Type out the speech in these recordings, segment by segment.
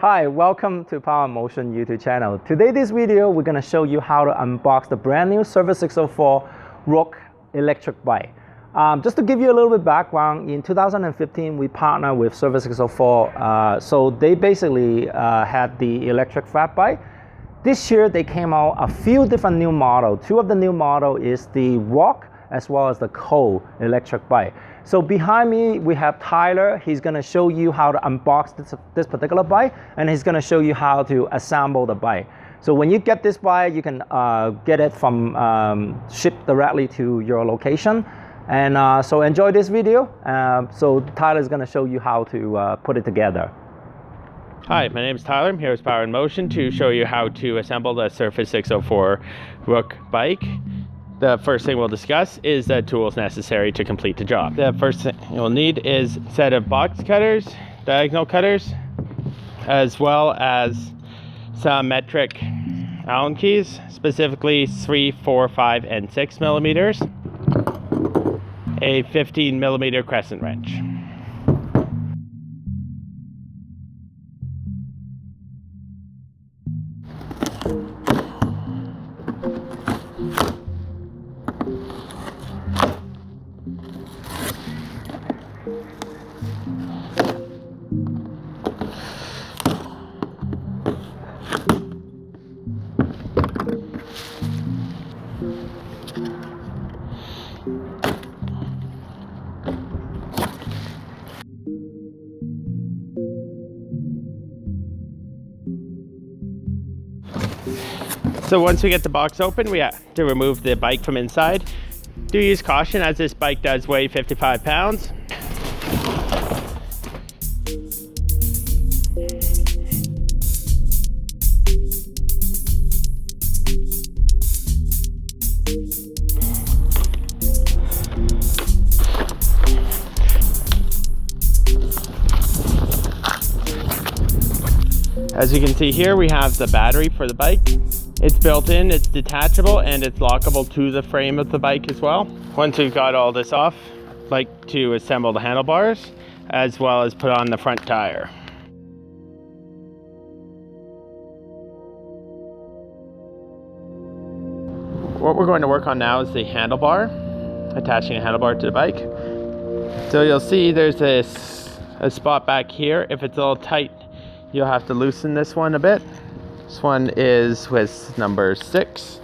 Hi, welcome to Power and Motion YouTube channel. Today this video we're going to show you how to unbox the brand new Surface 604 Rook electric bike. Just to give you a little bit background, in 2015 we partnered with Surface 604, so they basically had the electric fat bike. This year they came out a few different new models. Two of the new model is the Rook as well as the Colt electric bike. So behind me we have Tyler. He's going to show you how to unbox this particular bike, and he's going to show you how to assemble the bike. So when you get this bike, you can get it from shipped directly to your location. And so enjoy this video. So Tyler is going to show you how to put it together. Hi, my name is Tyler. I'm here with Power in Motion to show you how to assemble the Surface 604 Rook bike. The first thing we'll discuss is the tools necessary to complete the job. The first thing you'll need is a set of box cutters, diagonal cutters, as well as some metric Allen keys, specifically 3, 4, 5, and 6 millimeters, a 15 millimeter Crescent wrench. So once we get the box open, we have to remove the bike from inside. Do use caution as this bike does weigh 55 pounds. As you can see here, we have the battery for the bike. It's built in, it's detachable, and it's lockable to the frame of the bike as well. Once we've got all this off, I'd like to assemble the handlebars as well as put on the front tire. What we're going to work on now is the handlebar, attaching a handlebar to the bike. So you'll see there's a spot back here. If it's a little tight, you'll have to loosen this one a bit. This one is with number 6.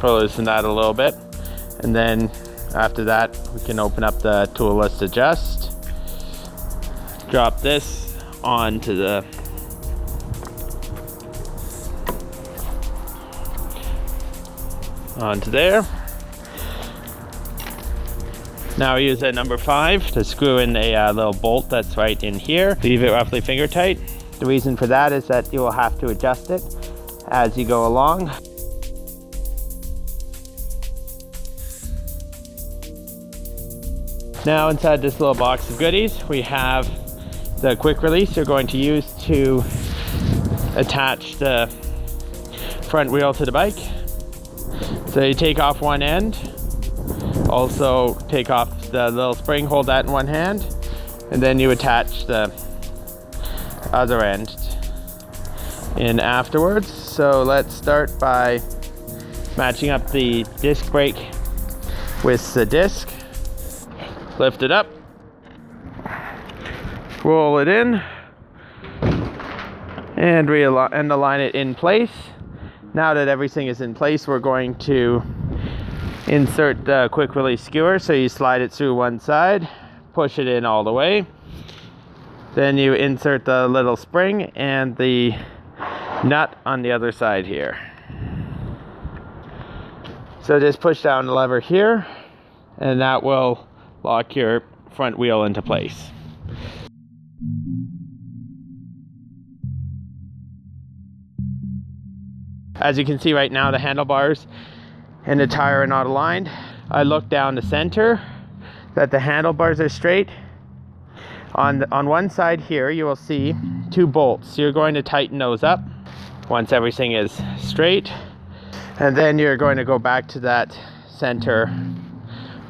Loosen that a little bit, and then after that we can open up the tool list adjust. Drop this onto there. Now we use a number 5 to screw in a little bolt that's right in here. Leave it roughly finger tight. The reason for that is that you will have to adjust it as you go along. Now inside this little box of goodies, we have the quick release you're going to use to attach the front wheel to the bike. So you take off one end. Also take off the little spring, hold that in one hand, and then you attach the other end in afterwards. So let's start by matching up the disc brake with the disc. Lift it up, roll it in, and align it in place. Now that everything is in place, we're going to insert the quick release skewer. So you slide it through one side, push it in all the way. Then you insert the little spring and the nut on the other side here. So just push down the lever here, and that will lock your front wheel into place. As you can see right now, the handlebars and the tire are not aligned. I look down the center that the handlebars are straight. On one side here you will see 2 bolts. You're going to tighten those up once everything is straight, and then you're going to go back to that center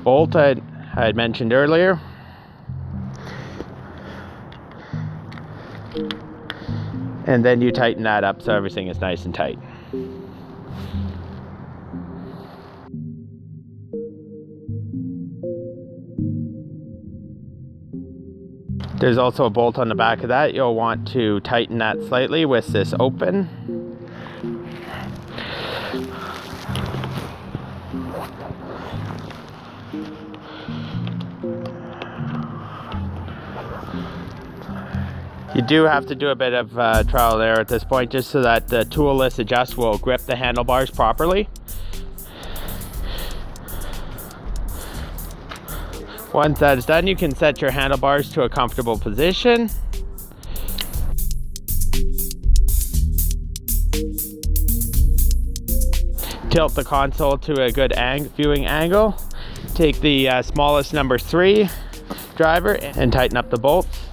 bolt I had mentioned earlier. And then you tighten that up so everything is nice and tight. There's also a bolt on the back of that. You'll want to tighten that slightly with this open. You do have to do a bit of trial and error at this point, just so that the toolless adjust will grip the handlebars properly. Once that is done, you can set your handlebars to a comfortable position. Tilt the console to a good viewing angle. Take the smallest number 3 driver and tighten up the bolts.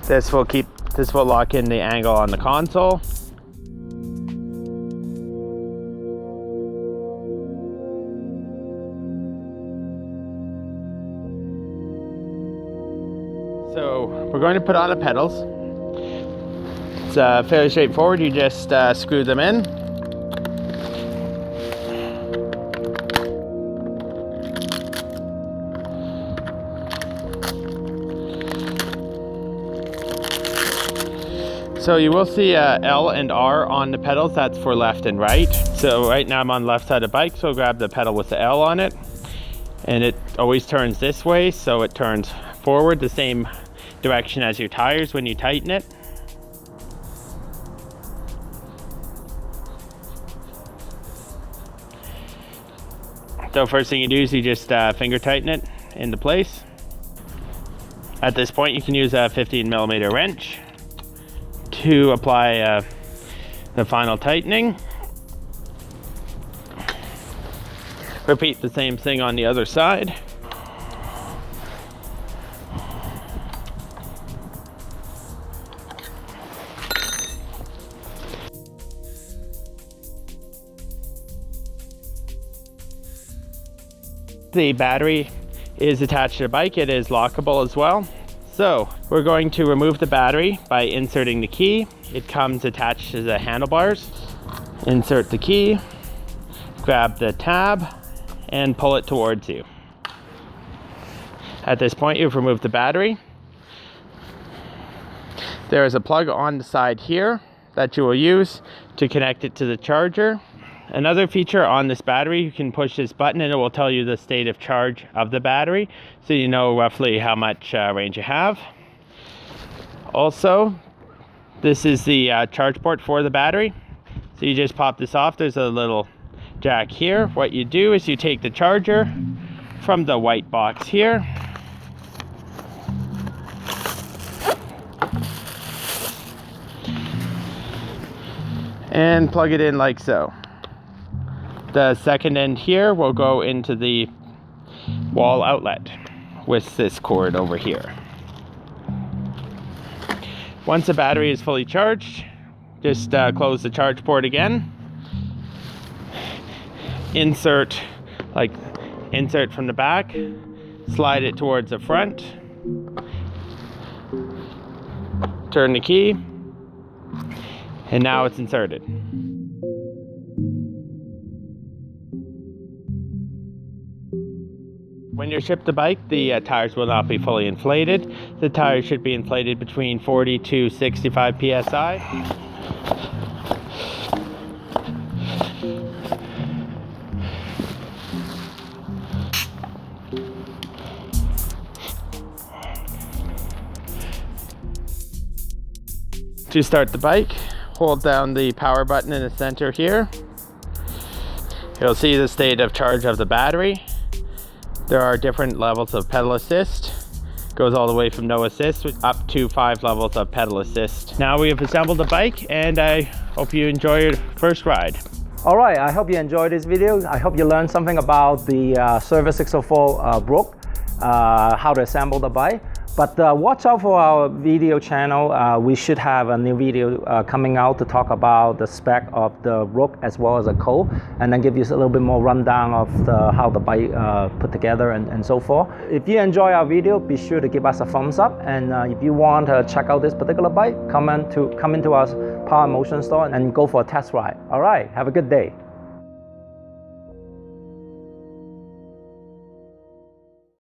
This will lock in the angle on the console. So we're going to put on the pedals. It's fairly straightforward. You just screw them in. So you will see L and R on the pedals. That's for left and right. So right now I'm on the left side of the bike, so I'll grab the pedal with the L on it. And it always turns this way, so it turns forward the same direction as your tires when you tighten it. So first thing you do is you just finger tighten it into place. At this point you can use a 15mm wrench to apply the final tightening. Repeat the same thing on the other side. The battery is attached to the bike. It is lockable as well. So we're going to remove the battery by inserting the key. It comes attached to the handlebars. Insert the key, grab the tab, and pull it towards you. At this point, you've removed the battery. There is a plug on the side here that you will use to connect it to the charger. Another feature on this battery, you can push this button and it will tell you the state of charge of the battery, so you know roughly how much range you have. Also, this is the charge port for the battery. So you just pop this off. There's a little jack here. What you do is you take the charger from the white box here, and plug it in like so. The second end here will go into the wall outlet with this cord over here. Once the battery is fully charged, just close the charge port again. Insert from the back, slide it towards the front, turn the key, and now it's inserted. When you're shipped the bike, the tires will not be fully inflated. The tires should be inflated between 40 to 65 psi. To start the bike, hold down the power button in the center here. You'll see the state of charge of the battery. There are different levels of pedal assist. Goes all the way from no assist up to 5 levels of pedal assist. Now we have assembled the bike, and I hope you enjoy your first ride. All right, I hope you enjoyed this video. I hope you learned something about the Service 604 Rook, how to assemble the bike. But watch out for our video channel. We should have a new video coming out to talk about the spec of the Rook as well as the Colt, and then give you a little bit more rundown of how the bike put together and so forth. If you enjoy our video, be sure to give us a thumbs up, and if you want to check out this particular bike, come into our Power Motion store and go for a test ride. All right, have a good day.